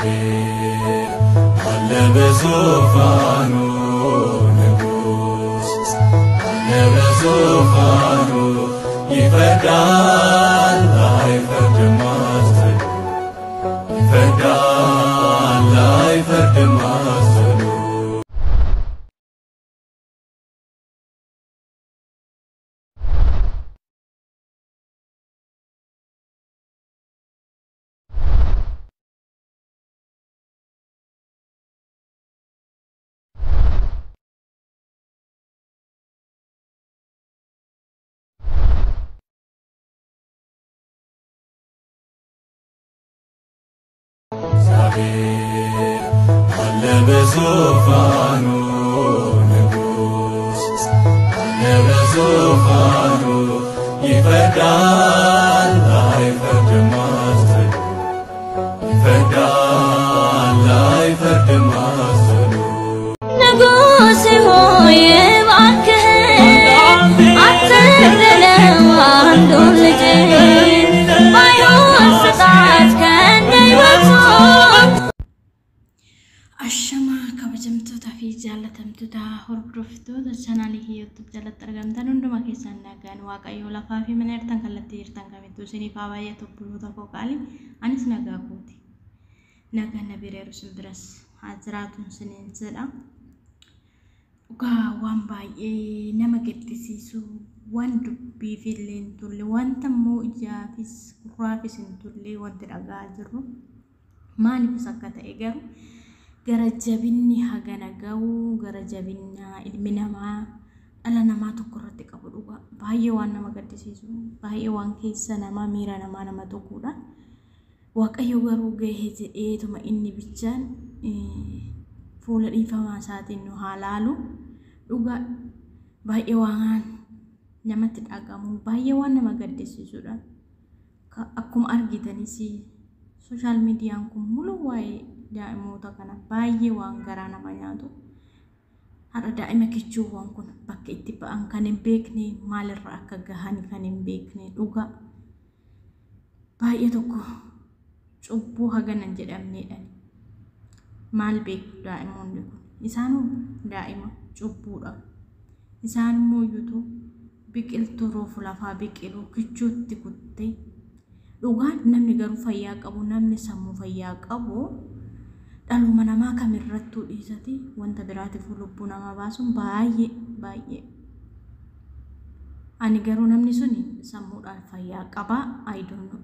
እግዚአብሔር አለ በዙፋኑ ንጉሥ አለ በዙፋኑ ይፈርዳል አይፈርድም አስተሉ ይፈርዳል አይፈርድም አስተሉ እግዚአብሔር አለ በዙፋኑ ንጉሥ አለ በዙፋኑ ይፈርዳል አይፈርድም አስተሉ ይፈርዳል አይፈርድም አስተሉ ንጉሥ ሆይ እባክህን አትግደለው አንዱን ልጅህን ባይሆን ስጣት ከነሕይወቱ Ashama kabajamtoota fi jaalatamtoota hordoftoota chaanaalii YouTube jalatti argamtan hundumaa keessan nagaan Waaqayyo lafaa fi mana irraan kallattii jirtan kamittuu isiniif haa baay'atu obboloota koo qaalii anis nagaa kooti nagaan na bireeru sin biras haa jiraatuun isiniin jedha dhugaa waan baay'ee nama gaddisiisu waan dubbiif illee hin tolle wanta immoo ijaafis gurraafis hin tolle wanti dhagaa jirru maaliifis akka ta'e garuu gara jabinni hagana ga'u gara jabinna ilmi namaa dhala namaa tokko irratti qabu dhugaa baay'ee waan nama gaddisiisu baay'ee waan keessa namaa miira namaa nama tokkodha Waaqayyo garuu gahee jedheetuma inni bichaan fuula dhiifamaa isaatiin nu haa laalu dhugaa baay'ee waan namatti dhagamu baay'ee waan nama gaddisiisudha akkuma argitanis social media kun mulu waa'ee daa'imoota kana baay'ee waan garaa nama nyaatu har'a daa'ima kichuuwwan kun bakka itti ba'an kan hin beekne maalirra akka gahan kan hin beekne dhugaa baay'ee tokko cubbuu haganan jedhamneedha maal beeku daa'imoonni kun isaanuu daa'ima cubbuudha isaan mooyyutu biqiltuu roofu lafaa biqilu kichuutti kutte dhugaan namni garuu fayyaa qabu namni sammuu fayyaa qabu dhaluma namaa kamirrattuu dhiisati wanta biraatiif lubbuu namaa baasuun baay'ee ani garuu namni suni sammuudhaan fayyaa qaba I don't know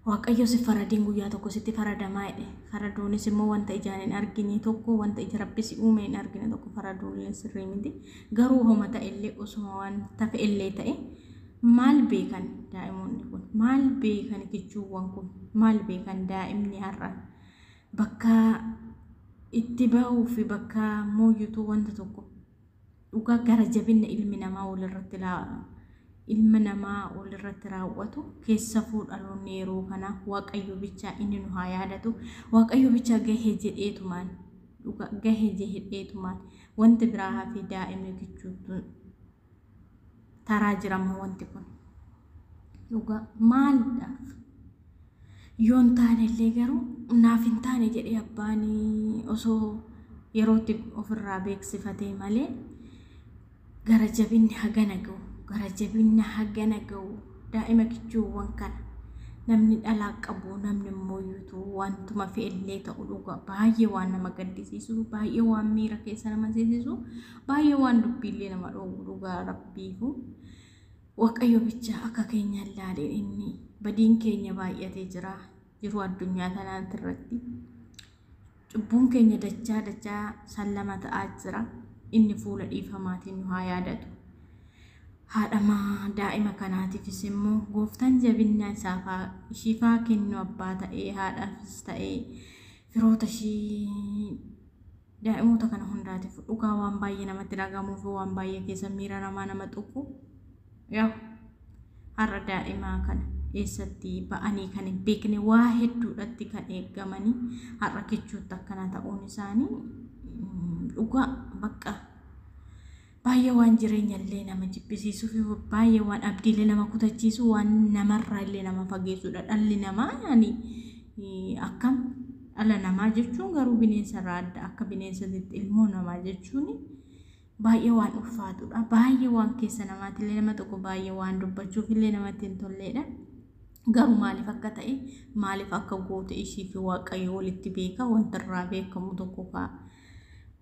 Waaqayyo si faradin guyyaa tokko sitti faradamaa jedhe faradoonis immoo wanta ijaan hin argine tokko wanta ija Rabbi si uume hin argine tokko faradoon sirrii miti garuu homa ta'e illee osuma waan tafe illee ta'e maal beekan daa'imoonni kun maal beekan kichuuwwan kun maal beekan daa'imni har'a bakka itti ba'uu fi bakka mooyyutu wanta tokko dhugaa gara jabinna ilmi namaa walirratti raawwatu keessa fuudhaloonni yeroo kana Waaqayyo bichaa inni nu haa yaadatu Waaqayyo bichaa gahee jedheetumaan dhugaa gahee jedheetumaan wanta biraa hafi daa'imni kichuutu taraa jirama wanti kun dhugaa maaldhaaf yoon taane illee garuu naaf hin taane jedhee abbaani osoo yerootti ofirraa beeksifatee malee gara jabinni hagana ga'u daa'ima kichuuwwan kana namni dhalaa qabu namni mooyyutu wantuma fe'illee ta'u dhugaa baay'ee waan nama gaddisiisu baay'ee waan miira keessa nama seesisu baay'ee waan dubbiillee nama dhoowwu dhugaa Rabbiifu Waaqayyo bichaa akka keenya ilaalee inni badiin keenya baay'atee jira jiru addunyaa tanaatti irratti cubbuun keenya dachaa sallama ta'aa jira inni fuula dhiifamaatiin nu haa yaadatu haadhamaa daa'ima kanaatiifis immoo gooftaan jabinna ishiifaa kennu abbaa ta'ee haadhaafis ta'ee firoota ishii daa'imoota kana hundaatiif dhugaa waan baay'ee namatti dhagamuuf waan baay'ee keessa miira namaa nama tuqu yaa har'a daa'imaa kana eessatti ba'anii kan hin beekne waa hedduudhatti kan eeggamanii har'a kichuutti akkana ta'uun isaanii dhugaa bakka baay'ee waan jireenyallee nama jibbisiisuu fi baay'ee waan abdiilee nama kutachiisu waan namarraa illee nama fageessudha dhalli namaa yani akkam dhala namaa jechuun garuu bineensa irraa adda akka bineensaatti ilmoo namaa jechuun baay'ee waan ulfaatudha. Baay'ee waan keessa namaatti illee nama tokko baay'ee waan dubbachuuf illee namatti hin tolleedha. Garuu maaliif akka ta'e maaliif akka goote ishii fi Waaqayyo walitti beeka wanta irraa beekamu tokko ka'a.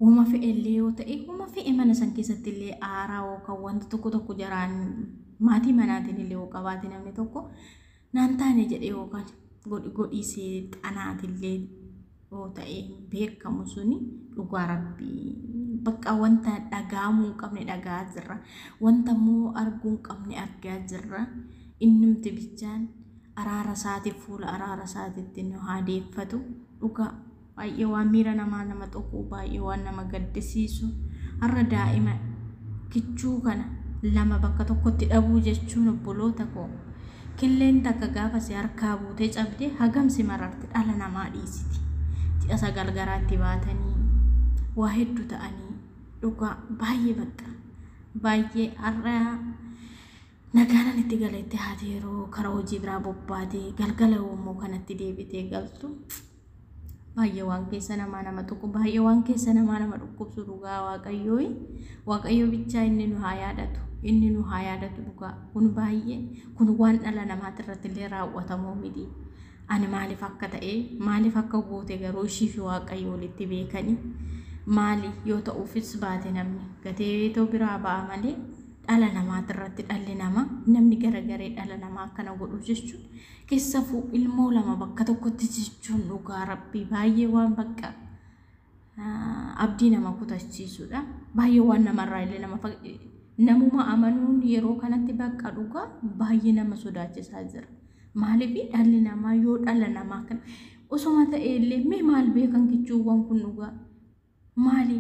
Uuma fe'e illee yoo ta'e uuma fe'e mana san keessatti illee aaraa yookaan wanta tokko jaraan maatii manaatiin illee yoo qabaate namni tokko naan taane jedhee yookaan godhiisee xanaatillee yoo ta'e beekamu suni dhugaa Rabbii bakka wanta dhagaamuu hin qabne dhagaa jirra. Wanta immoo arguu hin qabne argaa jirra. Innumti bichaan araara isaatiif fuula araara isaatiitti nu haadeeffatu dhugaa baay'ee waan miira nama tokko baay'ee waan nama gaddisiisu. Har'a daa'ima kichuu kana lama bakka tokkotti dhabuu jechuun obboloota koo killeen takka gaafa si harkaa buutee cabdee hagam si mararte dhala namaa dhiisiti. Ji'a 9 garaatti baatanii waa hedduu ta'anii dhugaa baay'ee bakka baay'ee har'a nagaan itti galeetti haati yeroo karaa hojii biraa bobbaatee galgala immoo kanatti deebitee galtu baay'ee waan keessa nama tokko baay'ee waan keessa nama dhukkubsu dhugaa Waaqayyoo bichaa inni nu haa yaadatu. Inni nu haa yaadatu dhugaa kun baay'ee kun waan dhala namaatti irratti illee raawwatamu miti. Ani maaliif akka ta'e maaliif akka goote garuu ishii fi Waaqayyo walitti beekanii maali yoo ta'uufis baate namni gateetoo biraa ba'a malee dhala namaatti irratti dhalli namaa namni garagaree dhala namaa akkana godhu jechuun keessafuu ilmoo lama bakka tokkotti jechuun dhugaa Rabbii baay'ee waan bakka abdii nama kutachiisudha. Baay'ee waan namarraa illee namuma amanuun yeroo kanatti bakka dhugaa baay'ee nama sodaachisaa jira. Maaliif dhalli namaa yoo dhala namaa kan osuma ta'e illee mee maal beekan kichuuwwan kun dhugaa maali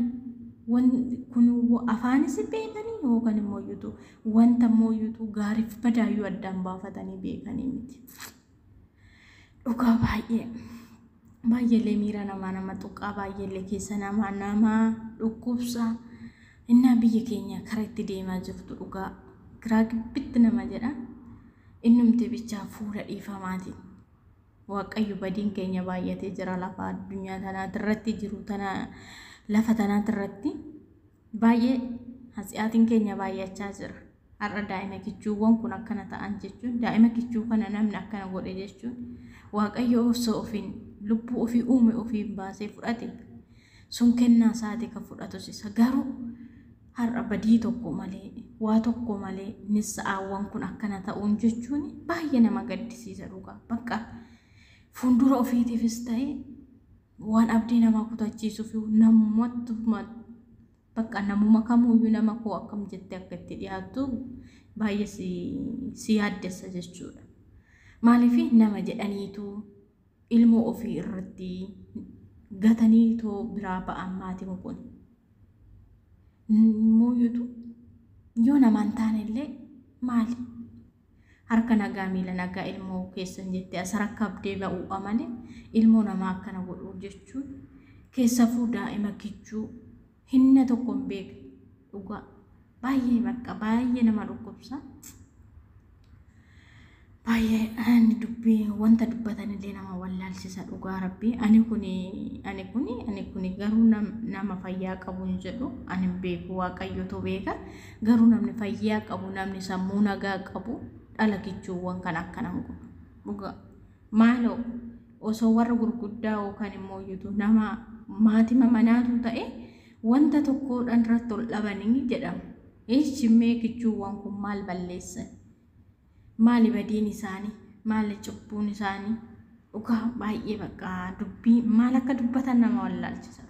kun afaanis beekanii yookaan immoo yuutu wanta mooyuutu gaariif badaayyuu addaan baafatanii beekanii miti. Dhugaa baay'ee miira nama tuqaa baay'ee keessa nama dhukkubsa. Inna biyya keenya karaa itti deemaa jirtu dhugaa garaa gibbitti nama jedha. Innumti bichaa fuula dhiifamaatiin Waaqayyo badiin keenya baay'atee jira lafa addunyaa tanaatti irratti jiru tana lafa tanaatti irratti baay'ee hasi'aatiin keenya baay'achaa jira. Har'a daa'ima kichuuwwan kun akkana ta'an jechuun daa'ima kichuu kana namni akkana godhe jechuun Waaqayyo osoo ofiin lubbuu ofii uume ofiin baasee fudhate sun kennaa isaati kan fudhatus isa garuu har'a badii tokko malee waa tokko malee nisa'aawwan kun akkana ta'uun jechuun baay'ee nama gaddisiisa dhugaa bakka fuuldura ofiitiifis ta'e waan abdii nama kutachiisuuf namatti bakka namuma kamuyyuu nama koo akkam jettee akka itti dhiyaattu baay'ee si yaaddessa jechuudha. Maaliif nama jedhaniitu ilmoo ofii irratti gataniitoo biraa ba'an maatiin kun mooyuutu yoo namaan taane illee maali harka nagaa miila nagaa ilmoo keessan jettee as rakkabdee ba'uu amane ilmoo namaa akkana godhuu jechuun keessafuu daa'ima kichuu hinna tokko hin beekne dhugaa baay'ee bakka baay'ee nama dhukkubsa. Baay'ee ani dubbii wanta dubbatan illee nama wallaalchisa dhugaa Rabbii. Ani kuni garuu nama fayyaa qabu hin jedhu ani beeku Waaqayyotu beeka. Garuu namni fayyaa qabu namni sammuu nagaa qabu dhala kichuuwwan kan akkana dhugaa maaloo osoo warra gurguddaa yookaan immoo yuutu nama maatii manaatu ta'e wanta tokkodhaan irratti ol dhabanii jedhamu. Eechimmee kichuuwwan kun maal balleessan? Maali badiin isaanii? Maali cubbuun isaanii? Dhugaa baay'ee bakka dubbii maal akka dubbatan nama wallaalchisa.